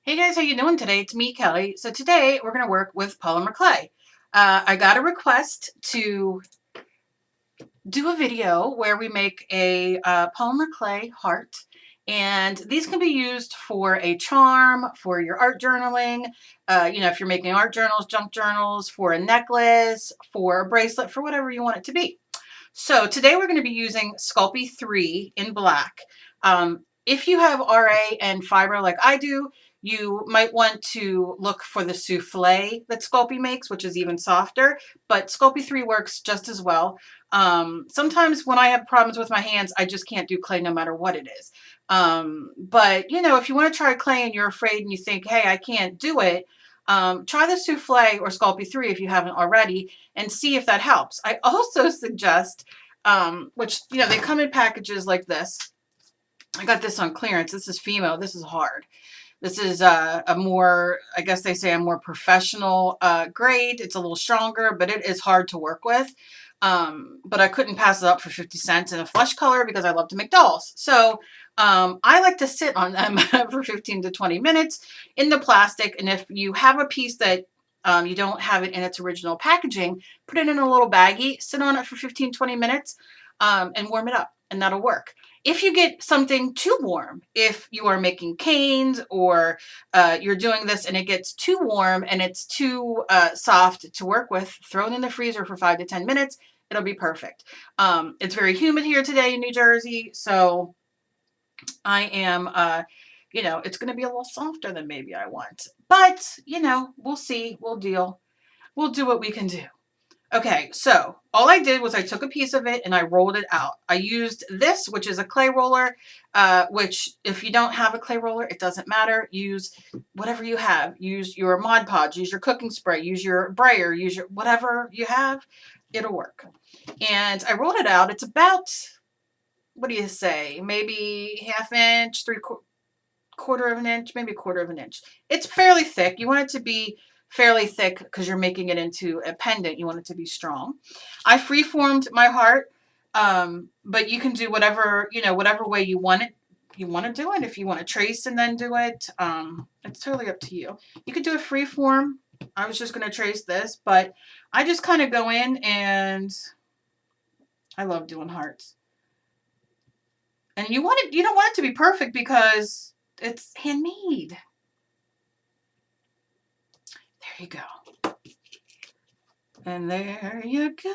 Hey guys, how you doing today? It's me, Kelly. So today we're going to work with polymer clay. I got a request to do a video where we make a polymer clay heart, and these can be used for a charm, for your art journaling, if you're making art journals, junk journals, for a necklace, for a bracelet, for whatever you want it to be. So today we're going to be using SKYPE 3 in black. If you have RA and fiber like I do, you might want to look for the souffle that SKYPE makes, which is even softer, but SKYPE 3 works just as well. Sometimes when I have problems with my hands, I just can't do clay no matter what it is. But if you want to try clay and you're afraid and you think, hey, I can't do it, try the souffle or SKYPE 3 if you haven't already and see if that helps. I also suggest, which, they come in packages like this. I got this on clearance. This is female. This is hard. This is a more, I guess they say a more professional grade. It's a little stronger, but it is hard to work with. But I couldn't pass it up for 50 cents in a flesh color because I love to make dolls. So I like to sit on them for 15 to 20 minutes in the plastic. And if you have a piece that you don't have it in its original packaging, put it in a little baggie, sit on it for 15, 20 minutes and warm it up, and that'll work. If you get something too warm, if you are making canes or you're doing this and it gets too warm and it's too soft to work with, throw it in the freezer for 5 to 10 minutes. It'll be perfect. It's very humid here today in New Jersey, so I am, it's going to be a little softer than maybe I want. But, we'll see. We'll deal. We'll do what we can do. Okay, so all I did was I took a piece of it and I rolled it out. I used this, which is a clay roller, which if you don't have a clay roller, it doesn't matter. Use whatever you have. Use your Mod Podge, use your cooking spray, use your brayer, use your whatever you have. It'll work. And I rolled it out. It's about, what do you say, maybe ½ inch, quarter of an inch, maybe a quarter of an inch. It's fairly thick. You want it to be fairly thick because you're making it into a pendant. You want it to be strong. I freeformed my heart, but you can do whatever, whatever way you want it. You want to do it. If you want to trace and then do it, it's totally up to you. You could do a free form. I was just going to trace this, but I just kind of go in and I love doing hearts. And you don't want it to be perfect because it's handmade. There you go. And there you go,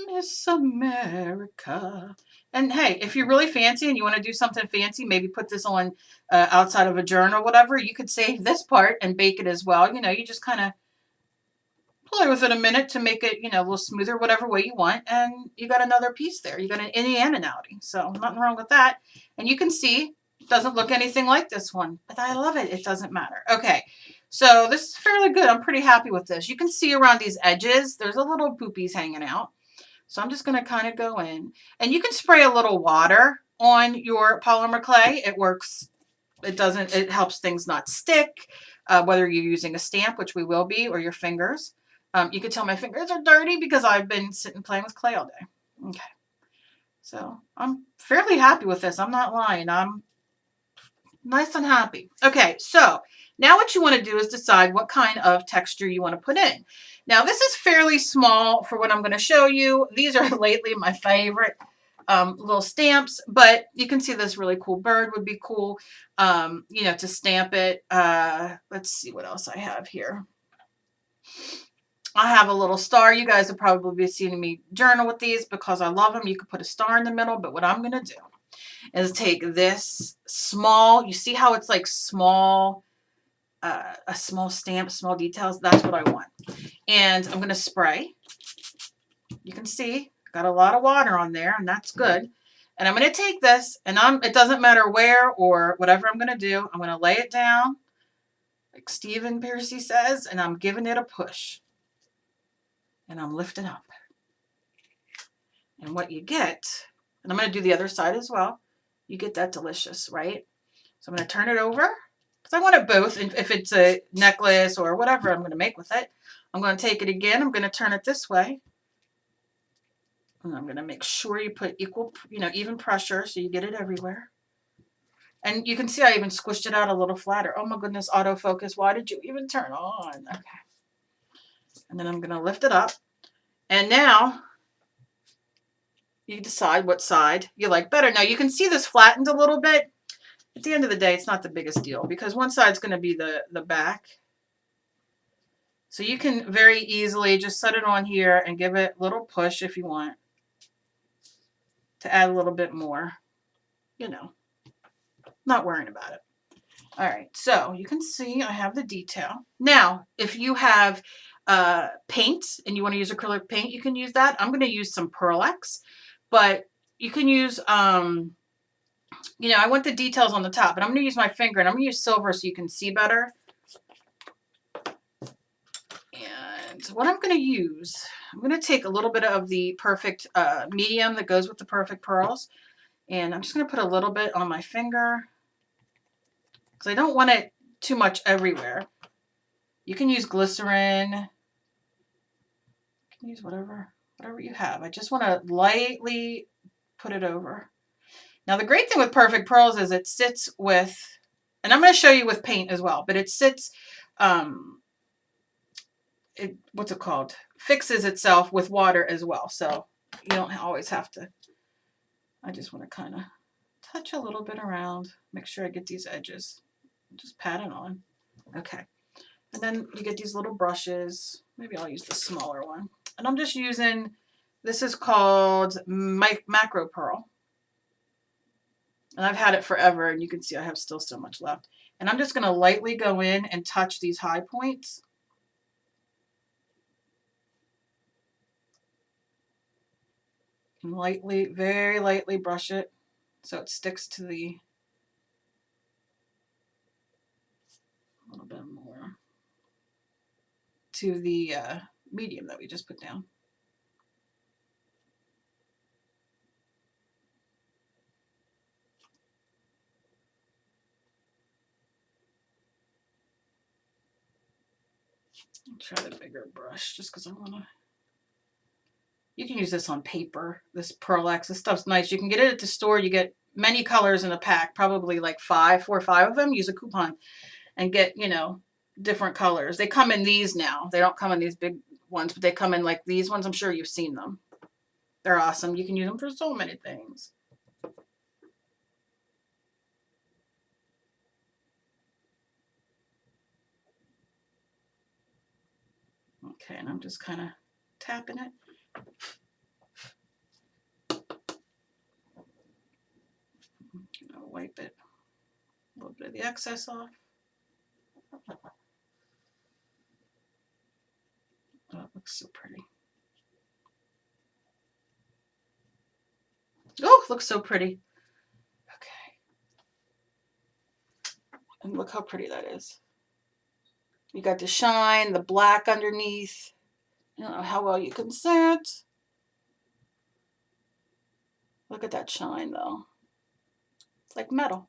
Miss America. And hey, if you're really fancy and you want to do something fancy, maybe put this on outside of a journal or whatever, you could save this part and bake it as well. You just kind of play with it a minute to make it, a little smoother, whatever way you want. And you got another piece there. You got an innie and an outie. So nothing wrong with that. And you can see it doesn't look anything like this one, but I love it. It doesn't matter. Okay. So this is fairly good. I'm pretty happy with this. You can see around these edges, there's a little poopies hanging out. So I'm just going to kind of go in. And you can spray a little water on your polymer clay. It works. It helps things not stick, whether you're using a stamp, which we will be, or your fingers. You can tell my fingers are dirty because I've been sitting playing with clay all day. Okay. So I'm fairly happy with this. I'm not lying. I'm nice and happy. Okay, so now what you want to do is decide what kind of texture you want to put in. Now this is fairly small for what I'm going to show you. These are lately my favorite little stamps, but you can see this really cool bird would be cool, to stamp it. Let's see what else I have here. I have a little star. You guys have probably been seeing me journal with these because I love them. You could put a star in the middle, but what I'm going to do is take this small, you see how it's like small, a small stamp, small details. That's what I want. And I'm going to spray. You can see, got a lot of water on there, and that's good. And I'm going to take this, and it doesn't matter where or whatever I'm going to do. I'm going to lay it down, like Stephen Piercy says, and I'm giving it a push. And I'm lifting up. And what you get, and I'm going to do the other side as well, you get that delicious, right? So I'm going to turn it over because I want it both. If it's a necklace or whatever I'm going to make with it, I'm going to take it again. I'm going to turn it this way. And I'm going to make sure you put equal, even pressure so you get it everywhere. And you can see I even squished it out a little flatter. Oh my goodness, autofocus. Why did you even turn on? Okay. And then I'm going to lift it up. And now you decide what side you like better. Now you can see this flattened a little bit. At the end of the day, it's not the biggest deal because one side's going to be the back. So you can very easily just set it on here and give it a little push if you want to add a little bit more, you know, not worrying about it. All right, so you can see I have the detail. Now, if you have paint and you want to use acrylic paint, you can use that. I'm going to use some Pearl-Ex, but you can use, you know, I want the details on the top, but I'm going to use my finger and I'm going to use silver so you can see better. And what I'm going to use, I'm going to take a little bit of the perfect medium that goes with the perfect pearls. And I'm just going to put a little bit on my finger because I don't want it too much everywhere. You can use glycerin. You can use whatever you have. I just want to lightly put it over. Now, the great thing with perfect pearls is it sits with, and I'm going to show you with paint as well, but it sits, what's it called? Fixes itself with water as well. So you don't always have to. I just want to kind of touch a little bit around, make sure I get these edges. Just pat it on. Okay. And then you get these little brushes. Maybe I'll use the smaller one. And I'm just using, this is called Macro Pearl. And I've had it forever, and you can see I have still so much left. And I'm just going to lightly go in and touch these high points. And lightly, very lightly brush it so it sticks to the, a little bit more, to the medium that we just put down. I'll try the bigger brush just because I want to. You can use this on paper, this Pearl-Ex. This stuff's nice. You can get it at the store. You get many colors in a pack, probably like 4 or 5 of them. Use a coupon and get, you know, different colors. They come in these now. They don't come in these big ones, but they come in like these ones. I'm sure you've seen them. They're awesome. You can use them for so many things. Okay, and I'm just kind of tapping it. Wipe it, a little bit of the excess off. Oh, it looks so pretty. Oh, it looks so pretty. Okay. And look how pretty that is. You got the shine, the black underneath. I don't know how well you can see it. Look at that shine though. It's like metal.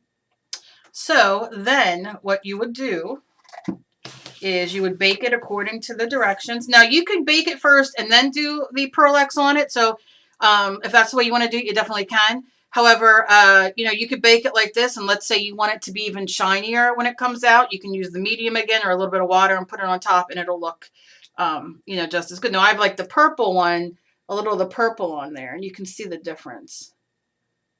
So then what you would do is you would bake it according to the directions. Now you can bake it first and then do the Pearl-Ex on it. So if that's the way you want to do it, you definitely can. However, you know, you could bake it like this, and let's say you want it to be even shinier when it comes out. You can use the medium again or a little bit of water and put it on top, and it'll look, you know, just as good. Now I have like the purple one, a little of the purple on there, and you can see the difference.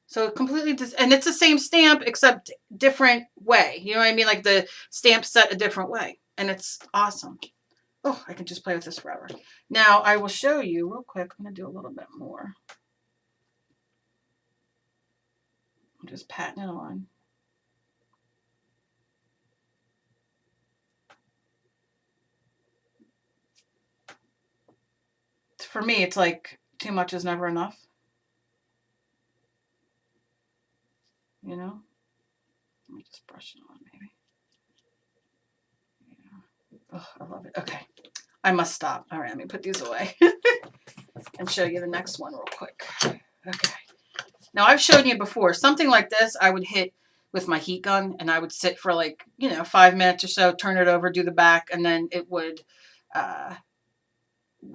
So completely, and it's the same stamp except different way. You know what I mean? Like the stamp set a different way, and it's awesome. Oh, I can just play with this forever. Now I will show you real quick. I'm going to do a little bit more. I'm just patting it on. For me, it's like too much is never enough. You know? Let me just brush it on maybe. Yeah. Oh, I love it. Okay. I must stop. All right, let me put these away and show you the next one real quick. Okay. Now, I've shown you before, something like this, I would hit with my heat gun, and I would sit for like, you know, 5 minutes or so, turn it over, do the back, and then it would, how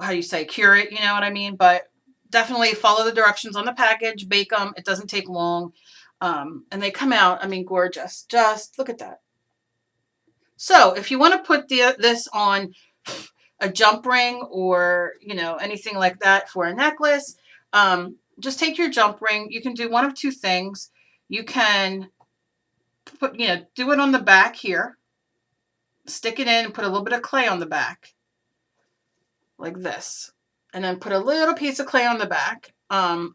do you say, cure it, you know what I mean? But definitely follow the directions on the package, bake them. It doesn't take long. And they come out, I mean, gorgeous. Just look at that. So if you want to put this on a jump ring or, you know, anything like that for a necklace, just take your jump ring. You can do one of two things. You can put, you know, do it on the back here, stick it in and put a little bit of clay on the back like this, and then put a little piece of clay on the back,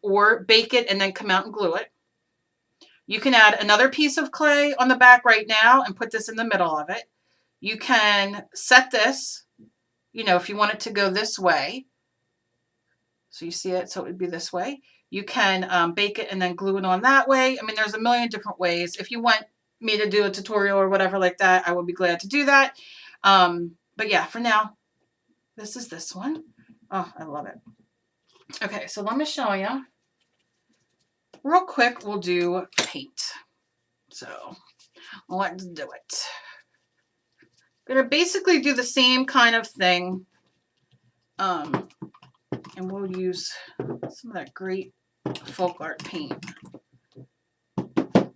or bake it and then come out and glue it. You can add another piece of clay on the back right now and put this in the middle of it. You can set this, you know, if you want it to go this way. So you see it, so it would be this way. You can bake it and then glue it on that way. I mean, there's a million different ways. If you want me to do a tutorial or whatever like that, I would be glad to do that. But yeah, for now, this is this one. Oh, I love it. Okay, so let me show you. Real quick, we'll do paint. So let's do it. I'm going to basically do the same kind of thing. And we'll use some of that great folk art paint. All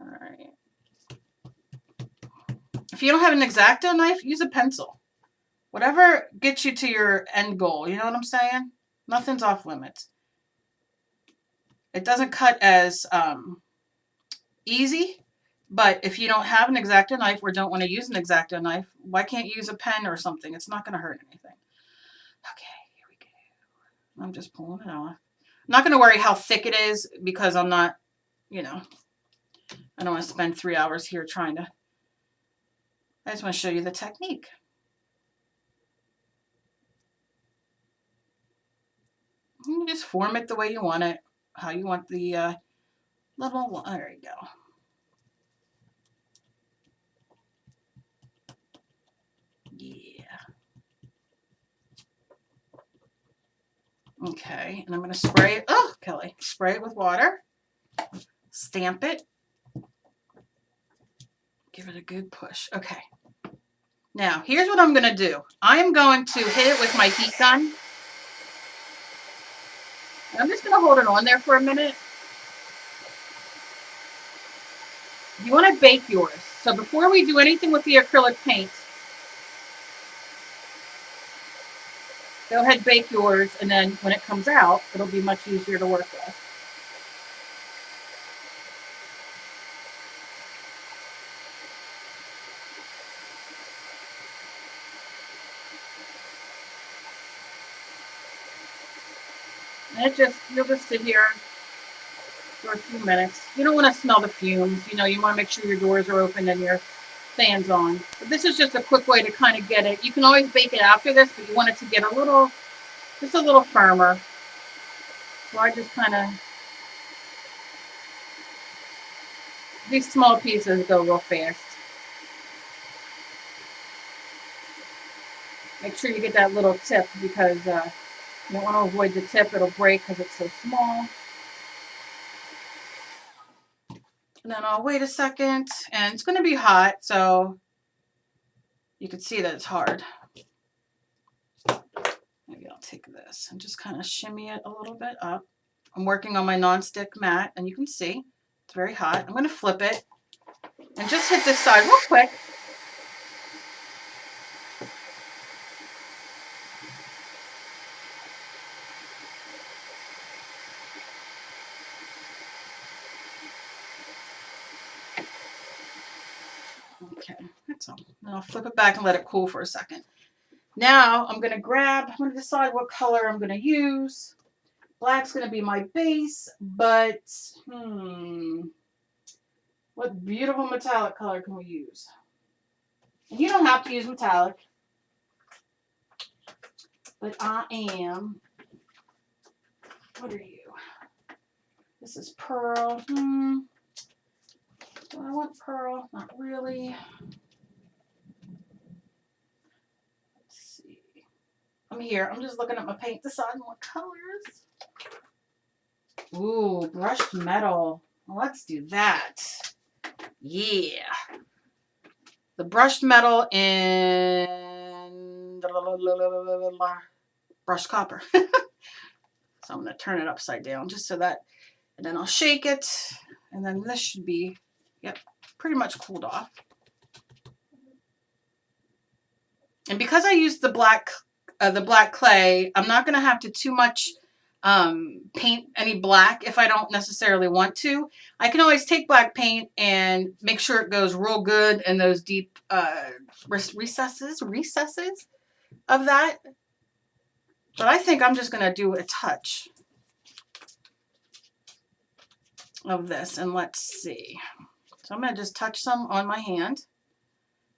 right. If you don't have an X-Acto knife, use a pencil. Whatever gets you to your end goal, you know what I'm saying? Nothing's off limits. It doesn't cut as easy, but if you don't have an X-Acto knife or don't want to use an X-Acto knife, why can't you use a pen or something? It's not going to hurt anything. Okay, here we go. I'm just pulling it off. I'm not going to worry how thick it is because I'm not, you know, I don't want to spend 3 hours here trying to. I just want to show you the technique. You just form it the way you want it, how you want the little, there you go. Yeah. Okay, and I'm going to spray it. Oh, Kelly, spray it with water. Stamp it. Give it a good push. Okay. Now, here's what I'm going to do. I'm going to hit it with my heat gun. I'm just going to hold it on there for a minute. You want to bake yours. So before we do anything with the acrylic paint, go ahead and bake yours, and then when it comes out, it'll be much easier to work with. And you'll just sit here for a few minutes. You don't want to smell the fumes. You know, you want to make sure your doors are open and your fan's on. But this is just a quick way to kind of get it. You can always bake it after this, but you want it to get just a little firmer. So I just kind of, these small pieces go real fast. Make sure you get that little tip because you don't want to avoid the tip. It'll break because it's so small. And then I'll wait a second, and it's going to be hot, so you can see that it's hard. Maybe I'll take this and just kind of shimmy it a little bit up. I'm working on my nonstick mat, and you can see it's very hot. I'm going to flip it and just hit this side real quick. Okay, that's all. Then I'll flip it back and let it cool for a second. Now I'm going to decide what color I'm going to use. Black's going to be my base, but what beautiful metallic color can we use? And you don't have to use metallic, but I am. What are you? This is pearl. Do I want pearl? Not really. Let's see. I'm here. I'm just looking at my paint, deciding what colors. Ooh, brushed metal. Let's do that. Yeah. The brushed metal in brushed copper. So I'm going to turn it upside down just so that And then I'll shake it, and then this should be, yep, pretty much cooled off. And because I used the black clay, I'm not going to have to too much paint any black if I don't necessarily want to. I can always take black paint and make sure it goes real good in those deep recesses of that. But I think I'm just going to do a touch of this, and let's see. So I'm going to just touch some on my hand.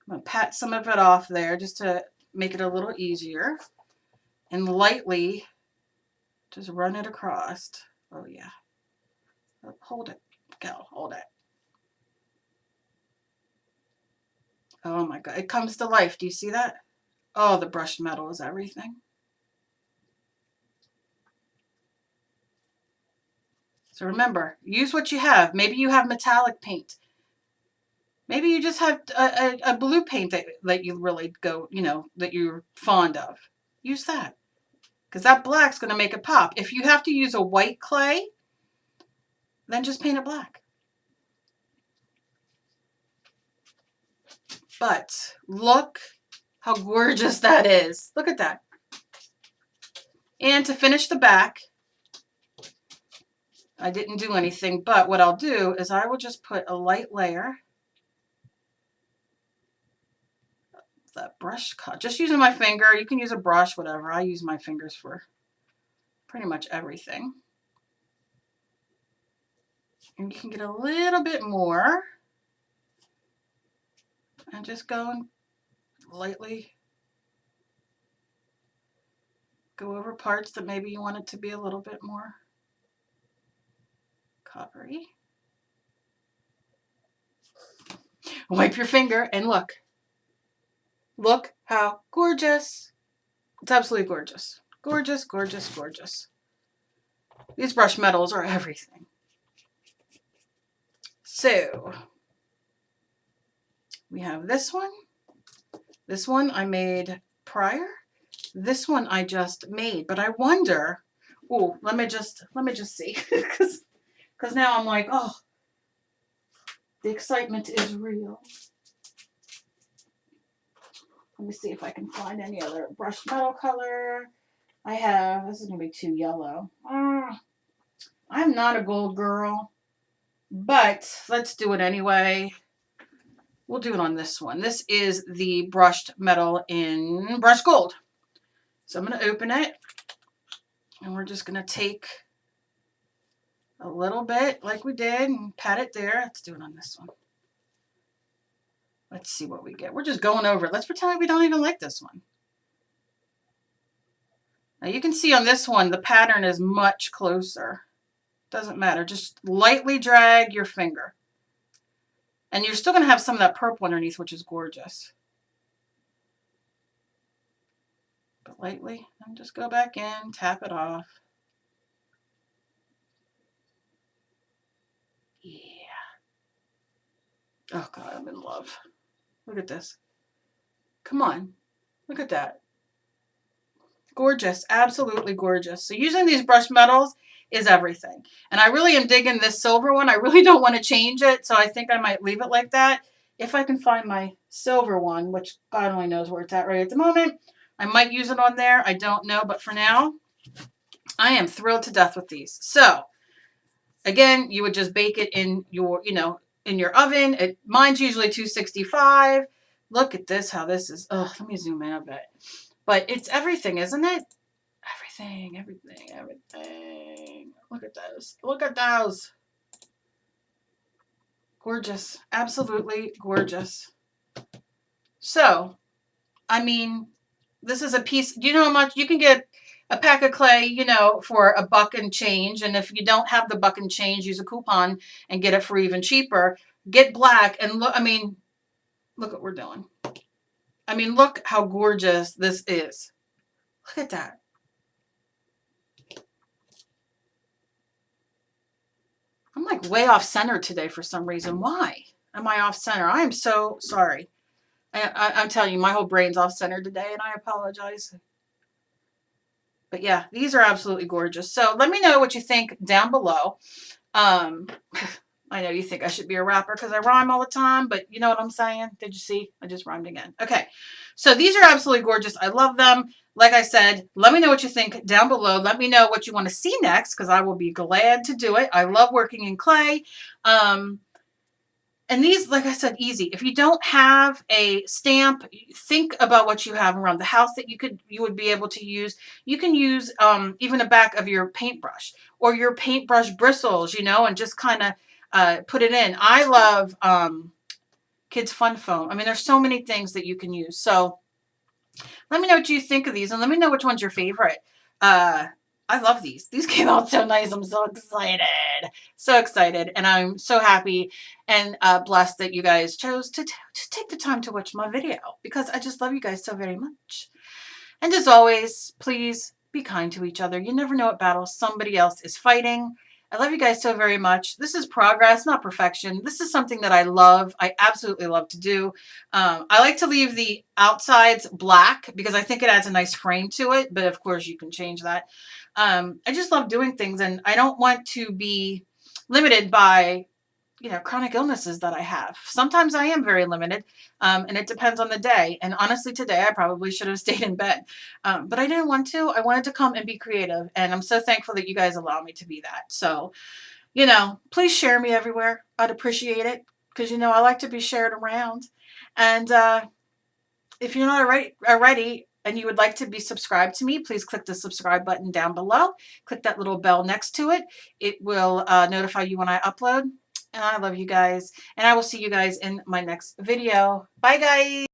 I'm going to pat some of it off there just to make it a little easier, and lightly just run it across. Oh yeah. Hold it. Go. Hold it. Oh my God. It comes to life. Do you see that? Oh, the brushed metal is everything. So remember, use what you have. Maybe you have metallic paint. Maybe you just have a blue paint that you really go, you know, that you're fond of. Use that. Because that black's going to make it pop. If you have to use a white clay, then just paint it black. But look how gorgeous that is. Look at that. And to finish the back, I didn't do anything, but what I'll do is I will just put a light layer of that brush cut. Just using my finger. You can use a brush, whatever. I use my fingers for pretty much everything. And you can get a little bit more. And just go and lightly go over parts that maybe you want it to be a little bit more coppery. Wipe your finger and look. Look how gorgeous. It's absolutely gorgeous. Gorgeous, gorgeous, gorgeous. These brush metals are everything. So we have this one. This one I made prior. This one I just made, but I wonder. Oh, let me just see, because now I'm like, oh, the excitement is real. Let me see if I can find any other brushed metal color. I have, this is going to be too yellow. I'm not a gold girl, but let's do it anyway. We'll do it on this one. This is the brushed metal in brushed gold. So I'm going to open it, and we're just going to take a little bit like we did and pat it there. Let's do it on this one. Let's see what we get. We're just going over it. Let's pretend we don't even like this one. Now you can see on this one, the pattern is much closer. Doesn't matter. Just lightly drag your finger. And you're still going to have some of that purple underneath, which is gorgeous. But lightly, and just go back in, tap it off. Yeah. Oh God, I'm in love. Look at this. Come on. Look at that. Gorgeous. Absolutely gorgeous. So using these brushed metals is everything. And I really am digging this silver one. I really don't want to change it, so I think I might leave it like that. If I can find my silver one, which God only knows where it's at right at the moment, I might use it on there. I don't know, but for now, I am thrilled to death with these. So again, you would just bake it in your, in your oven. Mine's usually 265. Look at this, how this is. Oh, let me zoom in a bit. But it's everything, isn't it? Everything, everything, everything. Look at those. Look at those. Gorgeous. Absolutely gorgeous. So, I mean, this is a piece. Do you know how much you can get a pack of clay, for $1 and change? And if you don't have the $1 and change, use a coupon and get it for even cheaper. Get black and look. I mean, look what we're doing. I mean, look how gorgeous this is. Look at that. I'm like way off center today for some reason. Why am I off center? I am so sorry. I'm telling you, my whole brain's off center today, and I apologize. But yeah, these are absolutely gorgeous. So let me know what you think down below. I know you think I should be a rapper because I rhyme all the time, but you know what I'm saying? Did you see? I just rhymed again. Okay. So these are absolutely gorgeous. I love them. Like I said, let me know what you think down below. Let me know what you want to see next because I will be glad to do it. I love working in clay. And these, like I said, easy. If you don't have a stamp, think about what you have around the house that you would be able to use. You can use even the back of your paintbrush or your paintbrush bristles, you know, and just kind of put it in. I love Kids Fun Foam. I mean, there's so many things that you can use. So let me know what you think of these and let me know which one's your favorite. I love these. These came out so nice. I'm so excited. So excited. And I'm so happy and blessed that you guys chose to take the time to watch my video because I just love you guys so very much. And as always, please be kind to each other. You never know what battle somebody else is fighting. I love you guys so very much. This is progress, not perfection. This is something that I love. I absolutely love to do. I like to leave the outsides black because I think it adds a nice frame to it. But of course, you can change that. I just love doing things, and I don't want to be limited by, you know, chronic illnesses that I have. Sometimes I am very limited, and it depends on the day. And honestly, today I probably should have stayed in bed, but I didn't want to. I wanted to come and be creative, and I'm so thankful that you guys allow me to be that. So, you know, please share me everywhere. I'd appreciate it because, you know, I like to be shared around. And if you're not already and you would like to be subscribed to me, please click the subscribe button down below. Click that little bell next to it. It will notify you when I upload. And I love you guys. And I will see you guys in my next video. Bye, guys.